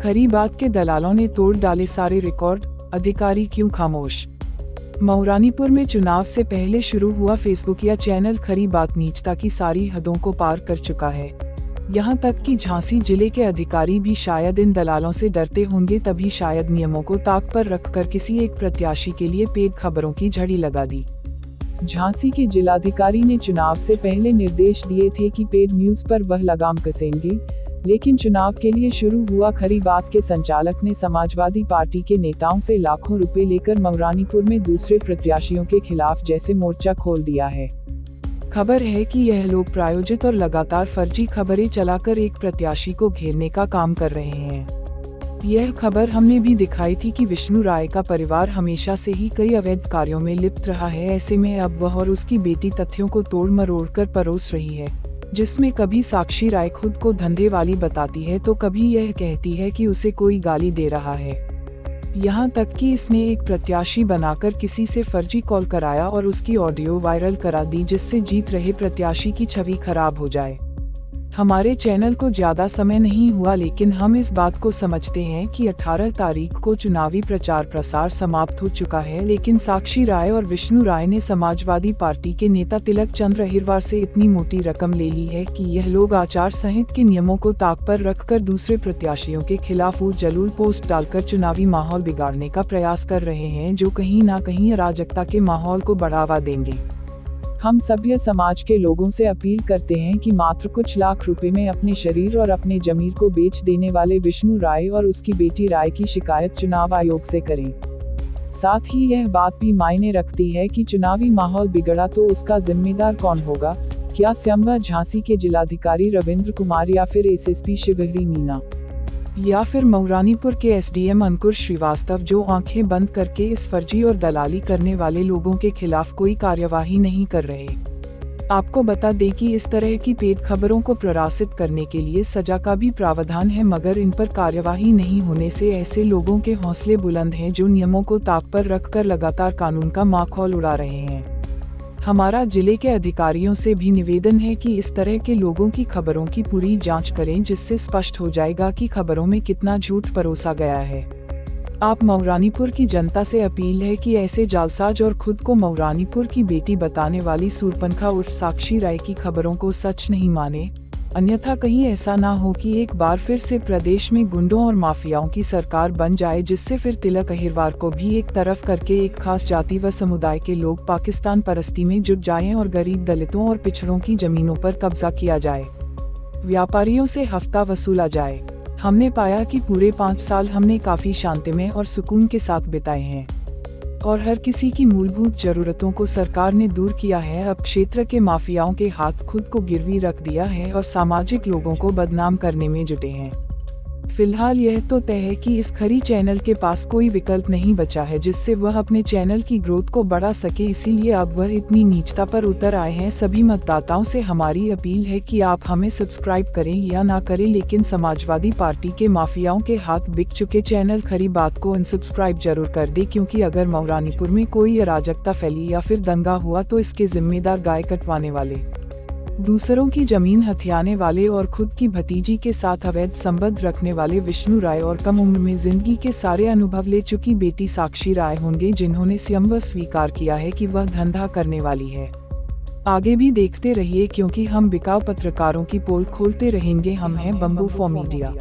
खरी बात के दलालों ने तोड़ डाले सारे रिकॉर्ड, अधिकारी क्यों खामोश। मऊरानीपुर में चुनाव से पहले शुरू हुआ फेसबुक या चैनल खरी बात नीचता की सारी हदों को पार कर चुका है। यहाँ तक कि झांसी जिले के अधिकारी भी शायद इन दलालों से डरते होंगे, तभी शायद नियमों को ताक पर रखकर किसी एक प्रत्याशी के लिए पेड खबरों की झड़ी लगा दी। झांसी के जिलाधिकारी ने चुनाव से पहले निर्देश दिए थे कि पेड न्यूज पर वह लगाम कसेंगे, लेकिन चुनाव के लिए शुरू हुआ खरी बात के संचालक ने समाजवादी पार्टी के नेताओं से लाखों रुपए लेकर मऊरानीपुर में दूसरे प्रत्याशियों के खिलाफ जैसे मोर्चा खोल दिया है। खबर है कि यह लोग प्रायोजित और लगातार फर्जी खबरें चलाकर एक प्रत्याशी को घेरने का काम कर रहे हैं। यह खबर हमने भी दिखाई थी कि विष्णु राय का परिवार हमेशा से ही कई अवैध कार्यों में लिप्त रहा है। ऐसे में अब वह और उसकी बेटी तथ्यों को तोड़ मरोड़ कर परोस रही है, जिसमें कभी साक्षी राय खुद को धंधे वाली बताती है तो कभी यह कहती है कि उसे कोई गाली दे रहा है। यहाँ तक कि इसने एक प्रत्याशी बनाकर किसी से फर्जी कॉल कराया और उसकी ऑडियो वायरल करा दी, जिससे जीत रहे प्रत्याशी की छवि खराब हो जाए। हमारे चैनल को ज्यादा समय नहीं हुआ, लेकिन हम इस बात को समझते हैं कि 18 तारीख को चुनावी प्रचार प्रसार समाप्त हो चुका है, लेकिन साक्षी राय और विष्णु राय ने समाजवादी पार्टी के नेता तिलक चंद्र अहिरवार से इतनी मोटी रकम ले ली है कि यह लोग आचार संहिता के नियमों को ताक पर रखकर दूसरे प्रत्याशियों के खिलाफ जलूल पोस्ट डालकर चुनावी माहौल बिगाड़ने का प्रयास कर रहे हैं, जो कहीं न कहीं अराजकता के माहौल को बढ़ावा देंगे। हम सभ्य समाज के लोगों से अपील करते हैं कि मात्र कुछ लाख रुपए में अपने शरीर और अपने जमीर को बेच देने वाले विष्णु राय और उसकी बेटी राय की शिकायत चुनाव आयोग से करें। साथ ही यह बात भी मायने रखती है कि चुनावी माहौल बिगड़ा तो उसका जिम्मेदार कौन होगा, क्या स्वयं झांसी के जिलाधिकारी रविंद्र कुमार या फिर एसएसपी शिवहरी मीना या फिर मऊरानीपुर के एसडीएम अंकुर श्रीवास्तव, जो आंखें बंद करके इस फर्जी और दलाली करने वाले लोगों के खिलाफ कोई कार्यवाही नहीं कर रहे। आपको बता दें कि इस तरह की पेड खबरों को प्ररासित करने के लिए सजा का भी प्रावधान है, मगर इन पर कार्यवाही नहीं होने से ऐसे लोगों के हौसले बुलंद हैं जो नियमों को ताक पर रखकर लगातार कानून का माखौल उड़ा रहे हैं। हमारा जिले के अधिकारियों से भी निवेदन है कि इस तरह के लोगों की खबरों की पूरी जांच करें, जिससे स्पष्ट हो जाएगा कि खबरों में कितना झूठ परोसा गया है। आप मऊरानीपुर की जनता से अपील है कि ऐसे जालसाज और खुद को मऊरानीपुर की बेटी बताने वाली सूरपनखा उर्फ साक्षी राय की खबरों को सच नहीं माने, अन्यथा कहीं ऐसा ना हो कि एक बार फिर से प्रदेश में गुंडों और माफियाओं की सरकार बन जाए, जिससे फिर तिलक अहिरवार को भी एक तरफ करके एक खास जाति व समुदाय के लोग पाकिस्तान परस्ती में जुट जाएं और गरीब दलितों और पिछड़ों की जमीनों पर कब्जा किया जाए, व्यापारियों से हफ्ता वसूला जाए। हमने पाया कि पूरे 5 साल हमने काफी शांतिमय और सुकून के साथ बिताए हैं और हर किसी की मूलभूत जरूरतों को सरकार ने दूर किया है। अब क्षेत्र के माफियाओं के हाथ खुद को गिरवी रख दिया है और सामाजिक लोगों को बदनाम करने में जुटे हैं। फिलहाल यह तो तय है कि इस खरी चैनल के पास कोई विकल्प नहीं बचा है जिससे वह अपने चैनल की ग्रोथ को बढ़ा सके, इसीलिए अब वह इतनी नीचता पर उतर आए हैं। सभी मतदाताओं से हमारी अपील है कि आप हमें सब्सक्राइब करें या ना करें, लेकिन समाजवादी पार्टी के माफियाओं के हाथ बिक चुके चैनल खरी बात को अनसब्सक्राइब जरूर कर दे, क्योंकि अगर मऊरानीपुर में कोई अराजकता फैली या फिर दंगा हुआ तो इसके जिम्मेदार गाय कटवाने वाले, दूसरों की जमीन हथियाने वाले और खुद की भतीजी के साथ अवैध संबंध रखने वाले विष्णु राय और कम उम्र में जिंदगी के सारे अनुभव ले चुकी बेटी साक्षी राय होंगे, जिन्होंने स्वयं स्वीकार किया है कि वह धंधा करने वाली है। आगे भी देखते रहिए, क्योंकि हम बिकाऊ पत्रकारों की पोल खोलते रहेंगे। हम हैं बम्बू फॉर मीडिया।